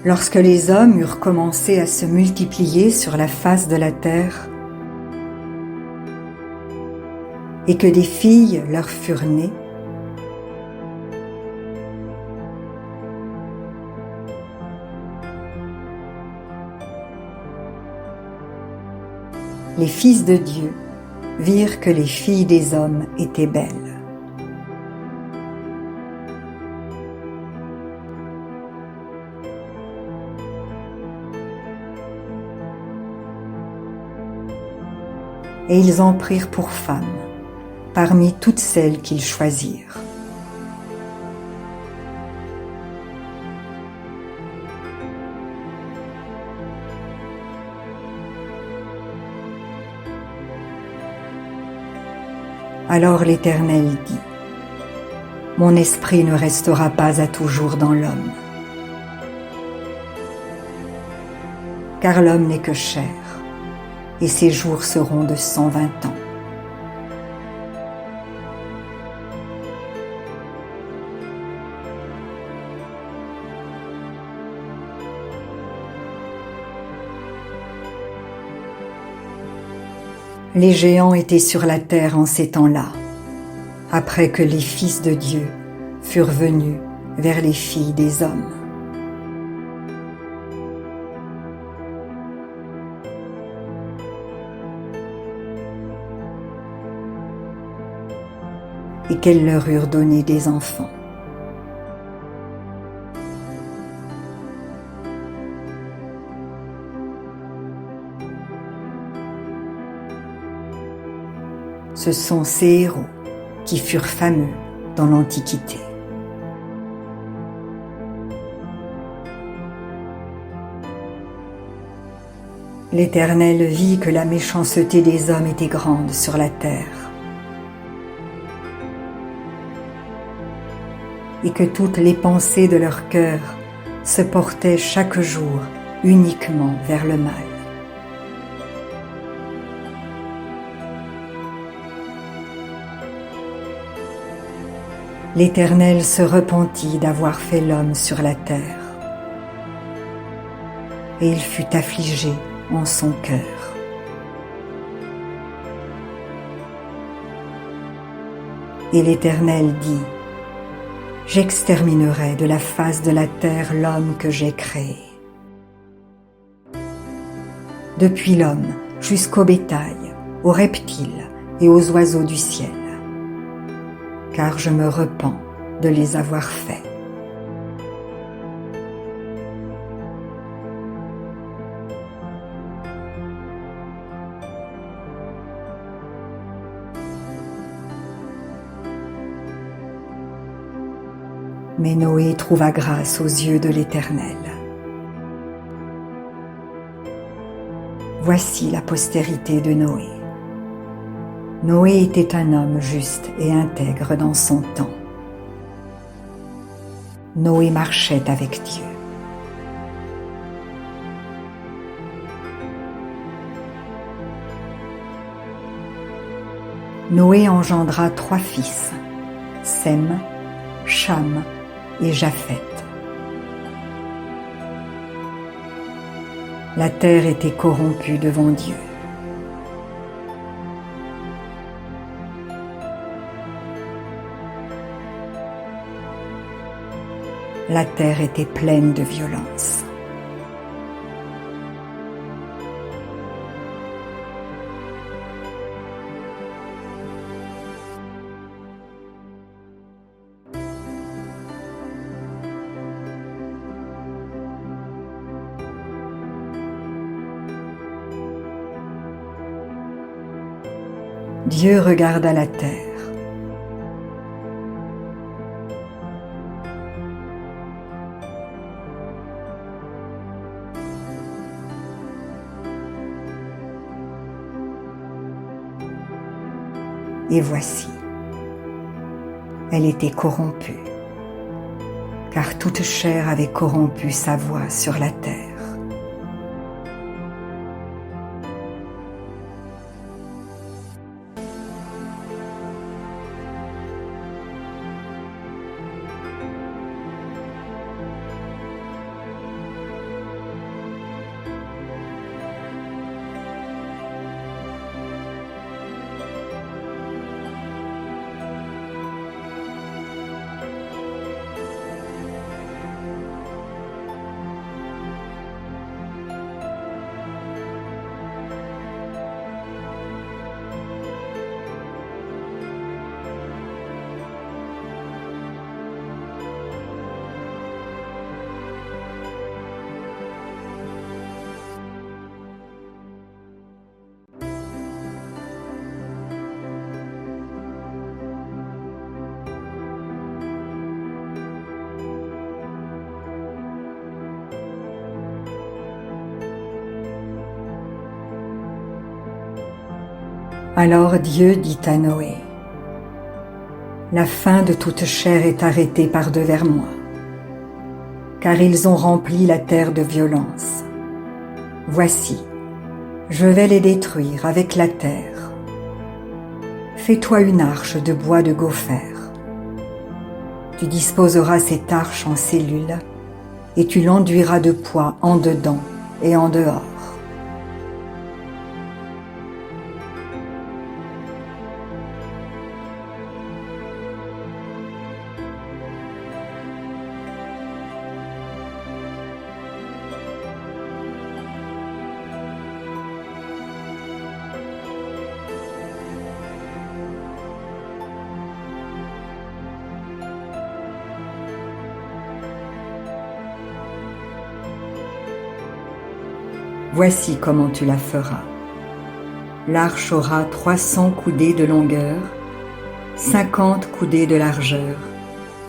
Lorsque les hommes eurent commencé à se multiplier sur la face de la terre, et que des filles leur furent nées, les fils de Dieu virent que les filles des hommes étaient belles. Et ils en prirent pour femmes, parmi toutes celles qu'ils choisirent. Alors l'Éternel dit : Mon esprit ne restera pas à toujours dans l'homme, car l'homme n'est que chair, et ses jours seront de 120 ans. Les géants étaient sur la terre en ces temps-là, après que les fils de Dieu furent venus vers les filles des hommes. Et qu'elles leur eurent donné des enfants. Ce sont ces héros qui furent fameux dans l'Antiquité. L'Éternel vit que la méchanceté des hommes était grande sur la terre, et que toutes les pensées de leur cœur se portaient chaque jour uniquement vers le mal. L'Éternel se repentit d'avoir fait l'homme sur la terre, et il fut affligé en son cœur. Et l'Éternel dit : J'exterminerai de la face de la terre l'homme que j'ai créé. Depuis l'homme jusqu'au bétail, aux reptiles et aux oiseaux du ciel, car je me repens de les avoir faits. Mais Noé trouva grâce aux yeux de l'Éternel. Voici la postérité de Noé. Noé était un homme juste et intègre dans son temps. Noé marchait avec Dieu. Noé engendra 3 fils, Sem, Cham et Japheth. La terre était corrompue devant Dieu. La terre était pleine de violence. Dieu regarda la terre. Et voici, elle était corrompue, car toute chair avait corrompu sa voix sur la terre. Alors Dieu dit à Noé, « La fin de toute chair est arrêtée par devers moi, car ils ont rempli la terre de violence. Voici, je vais les détruire avec la terre. Fais-toi une arche de bois de gopher. Tu disposeras cette arche en cellules et tu l'enduiras de poix en dedans et en dehors. Voici comment tu la feras. L'arche aura 300 coudées de longueur, 50 coudées de largeur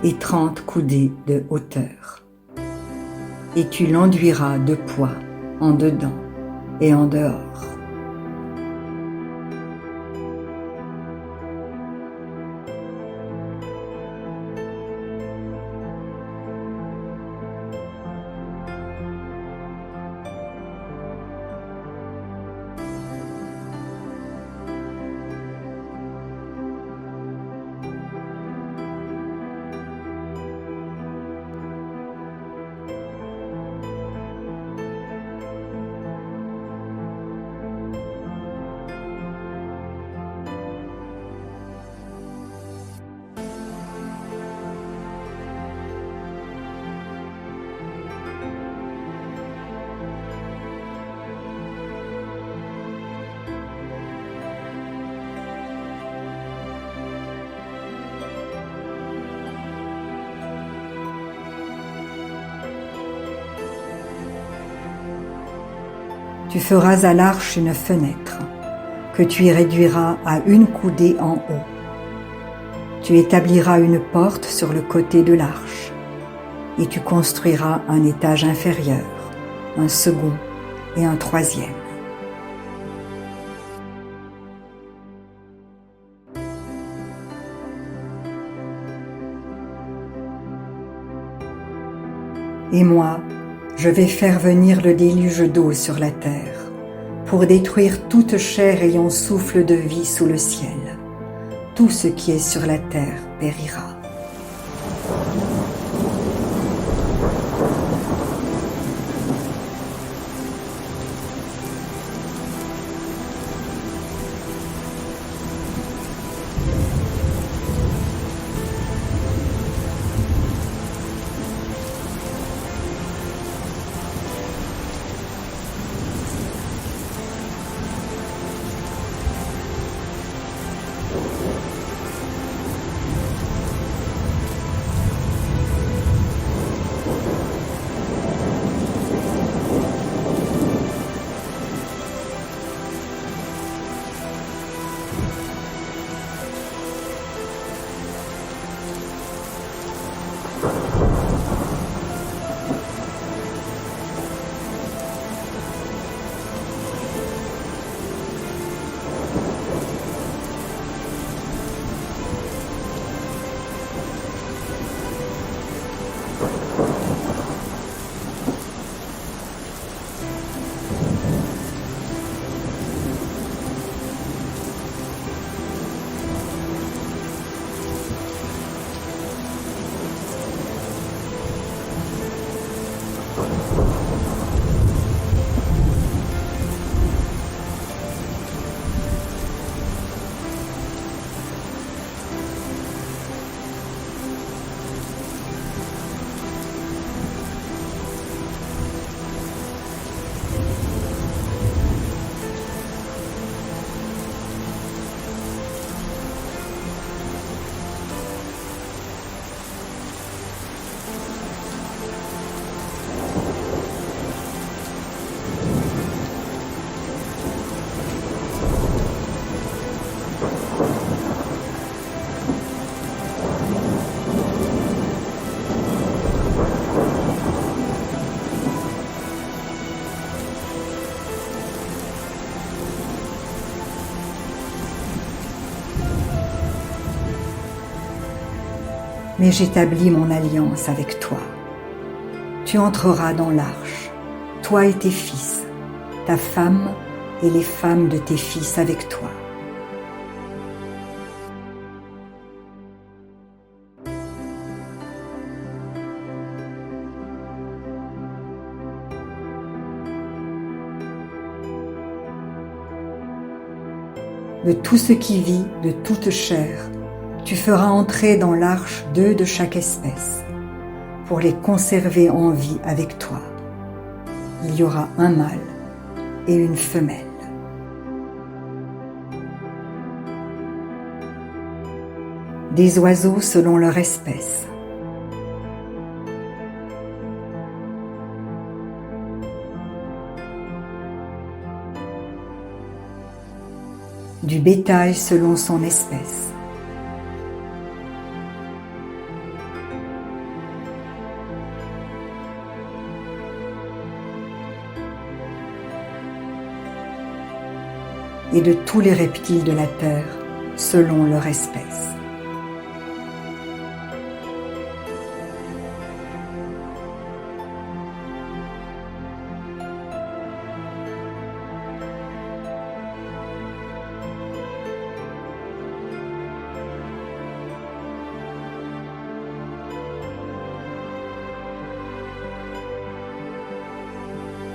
et 30 coudées de hauteur. Et tu l'enduiras de poix en dedans et en dehors. Tu feras à l'arche une fenêtre, que tu y réduiras à 1 coudée en haut. Tu établiras une porte sur le côté de l'arche, et tu construiras un étage inférieur, un second et un troisième. Et moi, je vais faire venir le déluge d'eau sur la terre, pour détruire toute chair ayant souffle de vie sous le ciel. Tout ce qui est sur la terre périra. mais j'établis mon alliance avec toi. Tu entreras dans l'arche, toi et tes fils, ta femme et les femmes de tes fils avec toi. De tout ce qui vit, de toute chair, tu feras entrer dans l'arche 2 de chaque espèce, pour les conserver en vie avec toi. Il y aura un mâle et une femelle. Des oiseaux selon leur espèce. Du bétail selon son espèce. Et de tous les reptiles de la terre selon leur espèce.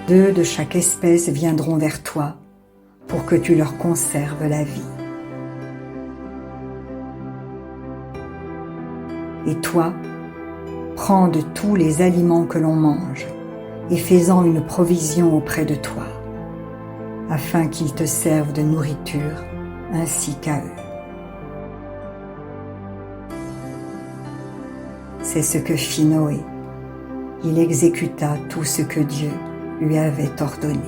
Deux de chaque espèce viendront vers toi pour que tu leur conserves la vie. Et toi, prends de tous les aliments que l'on mange et fais-en une provision auprès de toi, afin qu'ils te servent de nourriture ainsi qu'à eux. C'est ce que fit Noé. Il exécuta tout ce que Dieu lui avait ordonné.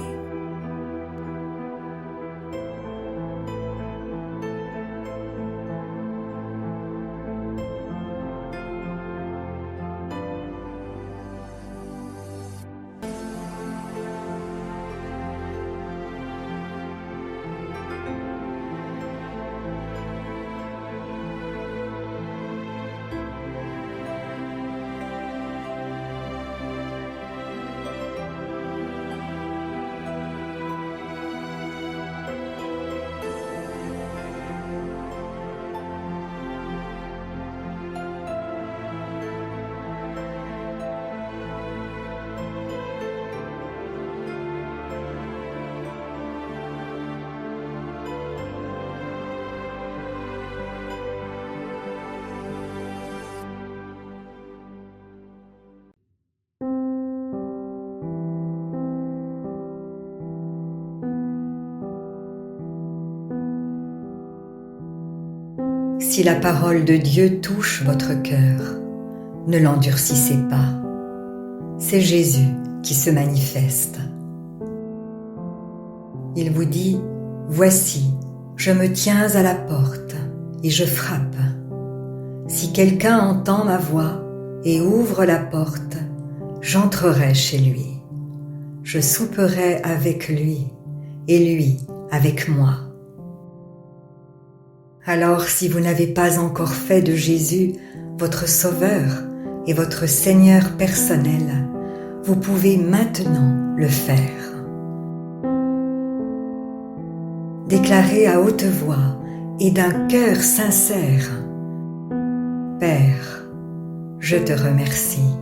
Si la parole de Dieu touche votre cœur, ne l'endurcissez pas. C'est Jésus qui se manifeste. Il vous dit, « Voici, je me tiens à la porte et je frappe. Si quelqu'un entend ma voix et ouvre la porte, j'entrerai chez lui. Je souperai avec lui et lui avec moi. » Alors, si vous n'avez pas encore fait de Jésus votre Sauveur et votre Seigneur personnel, vous pouvez maintenant le faire. Déclarez à haute voix et d'un cœur sincère, « Père, je te remercie,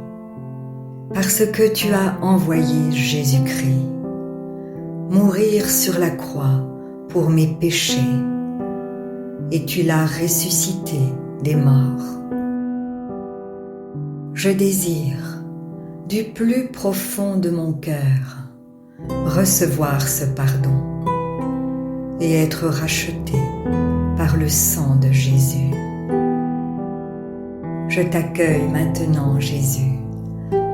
parce que tu as envoyé Jésus-Christ, mourir sur la croix pour mes péchés, et tu l'as ressuscité des morts. Je désire, du plus profond de mon cœur, recevoir ce pardon et être racheté par le sang de Jésus. Je t'accueille maintenant, Jésus,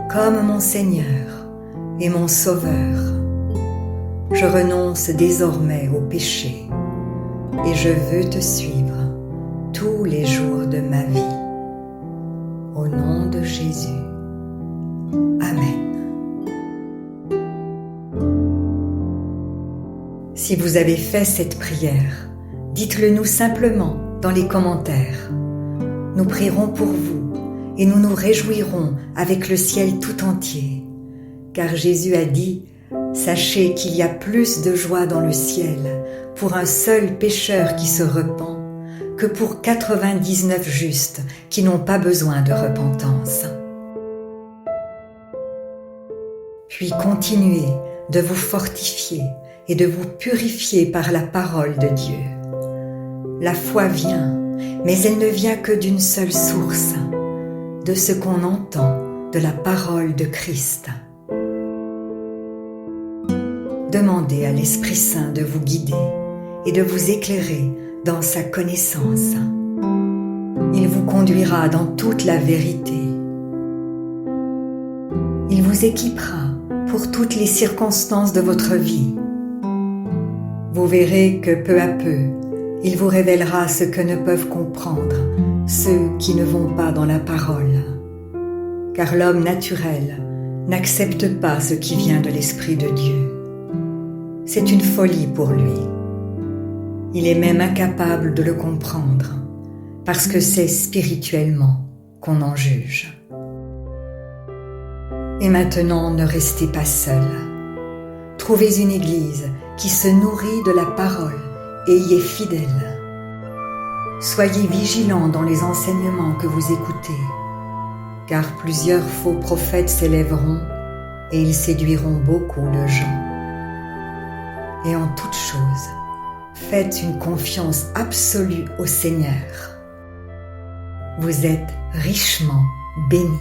comme mon Seigneur et mon Sauveur. Je renonce désormais au péché et je veux te suivre tous les jours de ma vie. Au nom de Jésus. Amen. Si vous avez fait cette prière, dites-le nous simplement dans les commentaires. Nous prierons pour vous et nous nous réjouirons avec le ciel tout entier. Car Jésus a dit, « Sachez qu'il y a plus de joie dans le ciel pour un seul pécheur qui se repent que pour 99 justes qui n'ont pas besoin de repentance. » Puis continuez de vous fortifier et de vous purifier par la parole de Dieu. La foi vient, mais elle ne vient que d'une seule source, de ce qu'on entend de la parole de Christ. Demandez à l'Esprit Saint de vous guider et de vous éclairer dans sa connaissance. Il vous conduira dans toute la vérité. Il vous équipera pour toutes les circonstances de votre vie. Vous verrez que peu à peu, il vous révélera ce que ne peuvent comprendre ceux qui ne vont pas dans la parole. Car l'homme naturel n'accepte pas ce qui vient de l'Esprit de Dieu. C'est une folie pour lui. Il est même incapable de le comprendre, parce que c'est spirituellement qu'on en juge. Et maintenant, ne restez pas seul. Trouvez une église qui se nourrit de la parole et y est fidèle. Soyez vigilants dans les enseignements que vous écoutez, car plusieurs faux prophètes s'élèveront et ils séduiront beaucoup de gens. Et en toute chose, faites une confiance absolue au Seigneur. Vous êtes richement bénis.